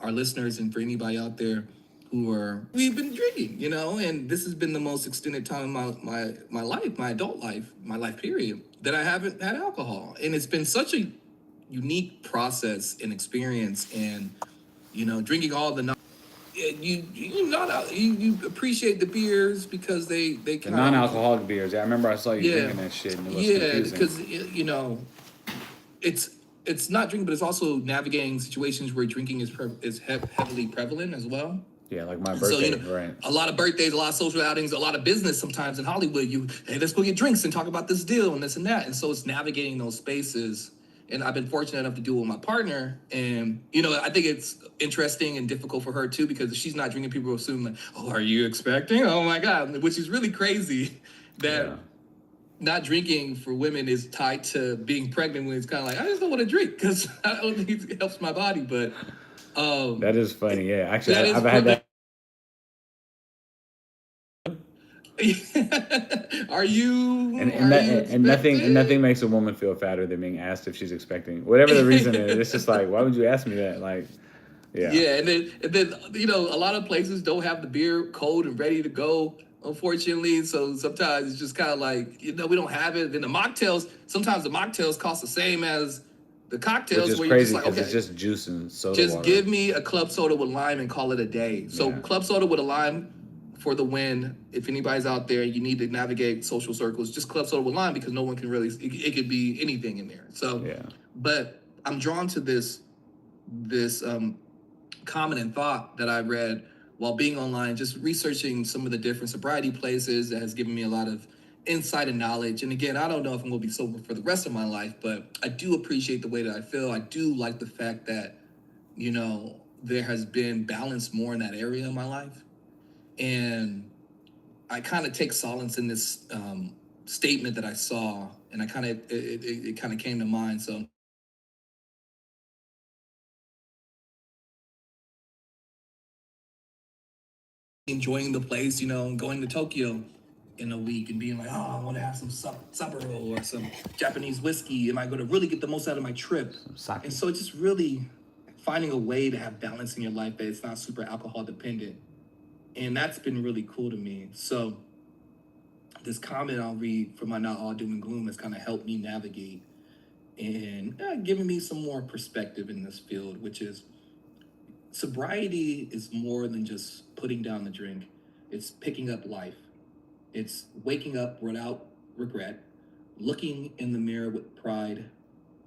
our listeners and for anybody out there we've been drinking, and this has been the most extended time of my life, my adult life, my life period, that I haven't had alcohol. And it's been such a unique process and experience. And, drinking all the you appreciate the beers because they The kind of non-alcoholic beers. Yeah, I remember I saw you yeah drinking that shit, and it was yeah confusing. because it's it's not drinking, but it's also navigating situations where drinking is heavily prevalent as well. Yeah, like my And so, birthday, right? a lot of birthdays, a lot of social outings, a lot of business sometimes in Hollywood, hey, let's go get drinks and talk about this deal and this and that. And so it's navigating those spaces. And I've been fortunate enough to do it with my partner. And, I think it's interesting and difficult for her too, because if she's not drinking, people assume like, oh, are you expecting? Oh my God, which is really crazy that Yeah. not drinking for women is tied to being pregnant, when it's kind of like, I just don't want to drink because I don't think it helps my body. But That is funny. Yeah, actually, that is I've had that. are And you and are that you and expecting? nothing makes a woman feel fatter than being asked if she's expecting. Whatever the reason is, it's just like, why would you ask me that? Like, yeah, Yeah, and then a lot of places don't have the beer cold and ready to go, unfortunately. So sometimes it's just kind of like, we don't have it. Then sometimes the mocktails cost the same as the which cocktails, is where you're just crazy like, because it's okay, just juice and soda just water. give me a club soda with lime and call it a day. So Yeah, club soda with a lime for the win. If anybody's out there, you need to navigate social circles, just club soda with lime, because no one can really, it could be anything in there. So, yeah, but I'm drawn to this comment and thought that I read while being online, just researching some of the different sobriety places, that has given me a lot of insight and knowledge. And again, I don't know if I'm going to be sober for the rest of my life, but I do appreciate the way that I feel. I do like the fact that, there has been balance more in that area of my life. And I kind of take solace in this statement that I saw, and I kind of, it kind of came to mind. So enjoying the place, going to Tokyo in a week and being like, oh, I want to have some supper or some Japanese whiskey. Am I going to really get the most out of my trip? some And sake. so it's just really finding a way to have balance in your life that it's not super alcohol dependent. And that's been really cool to me. So this comment I'll read from my Not All Doom and Gloom has kind of helped me navigate and giving me some more perspective in this field, which is sobriety is more than just putting down the drink. It's picking up life. It's waking up without regret, looking in the mirror with pride,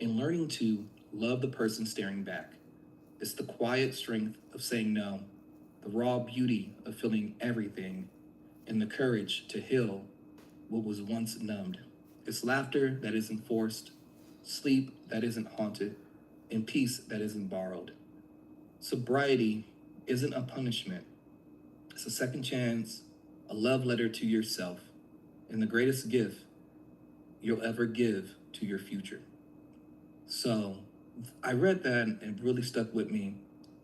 and learning to love the person staring back. It's the quiet strength of saying no, the raw beauty of feeling everything, and the courage to heal what was once numbed. It's laughter that isn't forced, sleep that isn't haunted, and peace that isn't borrowed. Sobriety isn't a punishment, it's a second chance, a love letter to yourself, and the greatest gift you'll ever give to your future. So I read that and it really stuck with me.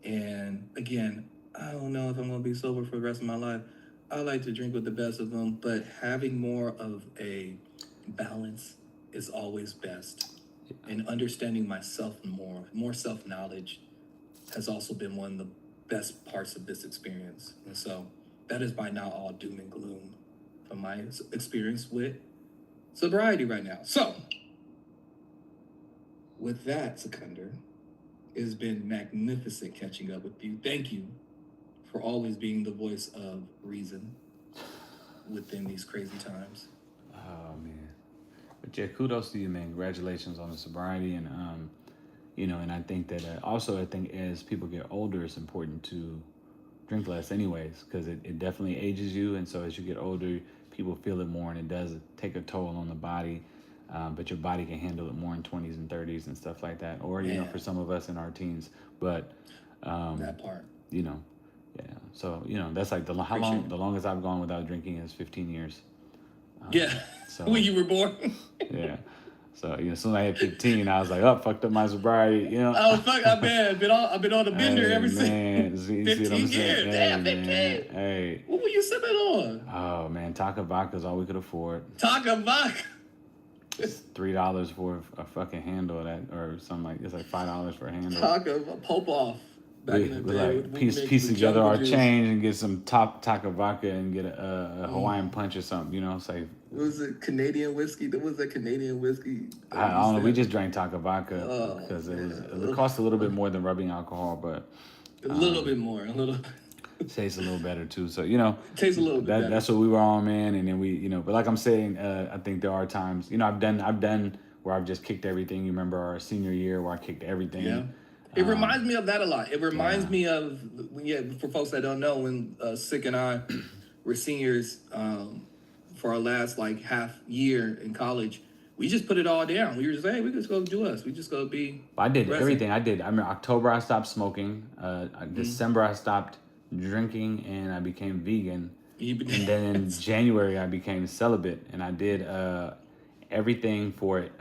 And again, I don't know if I'm going to be sober for the rest of my life. I like to drink with the best of them, but having more of a balance is always best. And understanding myself more self knowledge, has also been one of the best parts of this experience. And so that is by now all doom and gloom from my experience with sobriety right now. So with that, Seconder, it has been magnificent catching up with you. Thank you for always being the voice of reason within these crazy times. Oh man, but yeah, kudos to you, man. Congratulations on the sobriety, and and I think that also I think as people get older, it's important to drink less, anyways, because it definitely ages you, and so as you get older, people feel it more, and it does take a toll on the body. But your body can handle it more in 20s and 30s and stuff like that, or for Man, some of us in our teens. But um, that part. you know, yeah. So that's like how Appreciate long it. the longest I've gone without drinking is 15 years. Yeah, So when you were born. yeah. So as soon as I hit 15, I was like, oh, fucked up my sobriety. Oh fuck! I've been on the bender Hey ever since. man, you see what I'm 15 saying? years. Hey Damn, man, 15. hey. What were you sipping on? Oh man, Taka vodka's all we could afford. Taka vodka. It's $3 for a fucking handle of that, or something like it's like $5 for a handle. Taka Pope off. back in the We day like when we make piece the together jungle our juice. change and get some top taco vodka and get a Hawaiian Mm. punch or something. You know, it's like What was it? Canadian whiskey. There was that Canadian whiskey that we I used don't know. to We have. just drank taco vodka Oh because it man, cost a little bit more than rubbing alcohol, but a little bit more, a little. tastes a little better too. So you know, It tastes a little bit better. that's what we were on, man. And then we, but like I'm saying, I think there are times, I've done where I've just kicked everything. You remember our senior year where I kicked Yeah. everything. It reminds me of that a lot. It reminds Yeah. me of, yeah, for folks that don't know, when Sick and I were seniors for our last like half year in college, we just put it all down. We were just, hey, we just go do us. We just go be I did present. everything. I did. I mean, October I stopped smoking. Mm. December I stopped drinking and I became vegan. And then in Yes. January I became celibate and I did everything for it.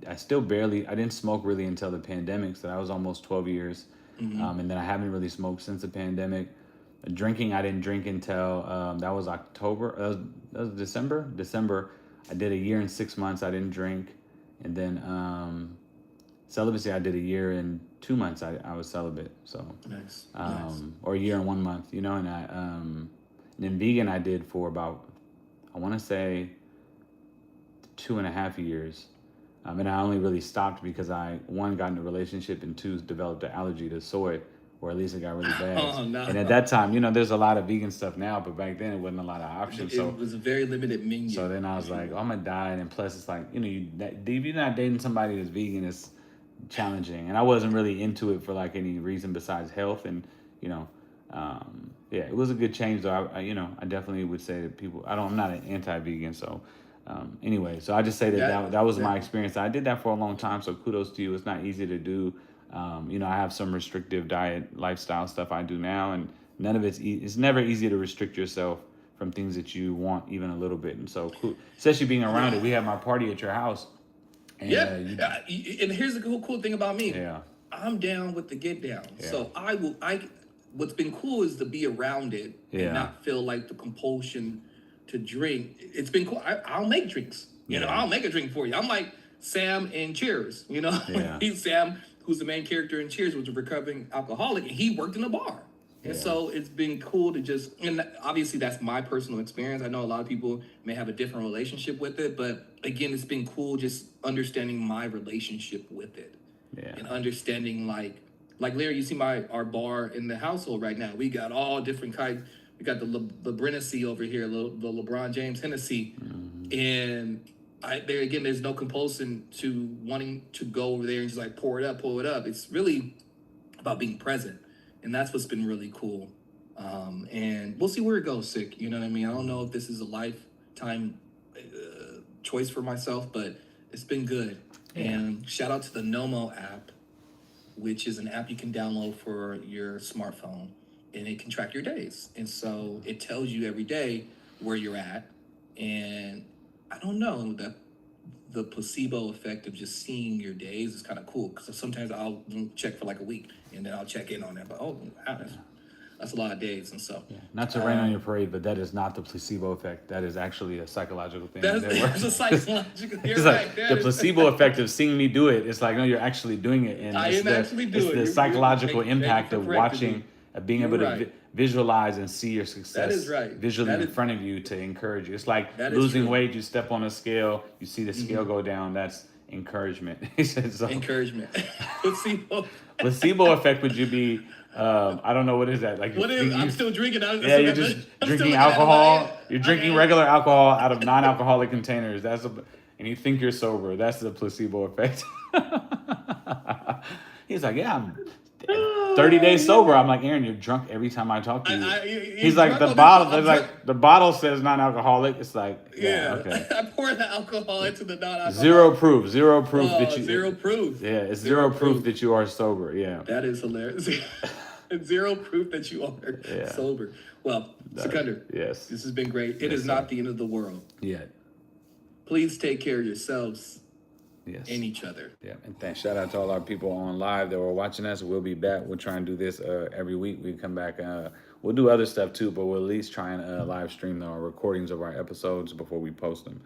I still barely. I didn't smoke really until the pandemic, so that was almost 12 years. Mm-hmm. And then I haven't really smoked since the pandemic. Drinking, I didn't drink until that was October. That was December. December, I did a year and 6 months. I didn't drink, and then celibacy, I did a year and 2 months. I was celibate. So, Nice. Nice. or a year and 1 month. And and then vegan, I did for about, I want to say, 2.5 years. And I only really stopped because I, one, got in a relationship, and two, developed an allergy to soy, or at least it got really bad. Oh no. And at that time, there's a lot of vegan stuff now, but back then it wasn't a lot of options. It was a very limited menu. So then I was like, oh, I'm gonna die, and then plus it's like, if you're not dating somebody that's vegan, it's challenging, and I wasn't really into it for like any reason besides health, and yeah, it was a good change though. I definitely would say that people. I'm not an anti-vegan, so. Anyway, so I just say that was my experience. I did that for a long time, so kudos to you. It's not easy to do. I have some restrictive diet lifestyle stuff I do now, and none of it's never easy to restrict yourself from things that you want even a little bit. And so, especially being around it, we have my party at your house. And, yeah, and here's the cool thing about me. Yeah. I'm down with the get down. Yeah. So what's been cool is to be around it and not feel like the compulsion to drink. It's been cool. I'll make drinks. I'll make a drink for you. I'm like Sam in Cheers. Yeah. He's Sam, who's the main character in Cheers, was a recovering alcoholic, and he worked in a bar. And so it's been cool to just, and obviously that's my personal experience. I know a lot of people may have a different relationship with it, but again, it's been cool just understanding my relationship with it. Yeah. And understanding like Larry, you see our bar in the household right now. We got all different kinds. We got the Brenessy over here, the LeBron James Hennessy. Mm-hmm. And there's no compulsion to wanting to go over there and just like pour it up. It's really about being present. And that's what's been really cool. And we'll see where it goes, Sick. You know what I mean? I don't know if this is a lifetime choice for myself, but it's been good. Yeah. And shout out to the Nomo app, which is an app you can download for your smartphone. And it can track your days. And so it tells you every day where you're at. And I don't know, the placebo effect of just seeing your days is kind of cool. Because sometimes I'll check for like a week and then I'll check in on it. But wow, that's a lot of days. And so. Yeah. Not to rain on your parade, but that is not the placebo effect. That is actually a psychological thing. That's a psychological thing. It's like the placebo effect of seeing me do it. It's like, no, you're actually doing it. And I am actually doing it. It's the psychological impact of watching. Being able to visualize and see your success visually in front of you to encourage you. It's like losing weight. You step on a scale, you see the scale go down. That's encouragement. So, encouragement. Placebo effect would you be? I don't know, what is that? Like I'm still drinking. You're just drinking alcohol. You're drinking regular alcohol out of non-alcoholic containers. And you think you're sober. That's the placebo effect. He's like, yeah, I'm 30 days sober. I'm like, Aaron, you're drunk every time I talk to you. He's like, the bottle says non-alcoholic. It's like, okay. I pour the alcohol into the non-alcoholic. Zero proof that you. Zero proof. Yeah, it's zero proof that you are sober. Yeah. That is hilarious. Zero proof that you are sober. Well, Seconder. Yes. This has been great. It is not the end of the world. Yet. Please take care of yourselves. Yes. And each other. Yeah, and shout out to all our people on live that were watching us. We'll be back. We'll try and do this every week. We come back. We'll do other stuff too, but we'll at least try and live stream our recordings of our episodes before we post them.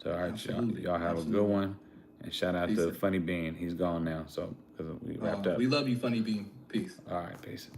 So, all right, y'all have a good one. And shout out to Funny Bean. He's gone now, so because we wrapped up. We love you, Funny Bean. Peace. All right, peace.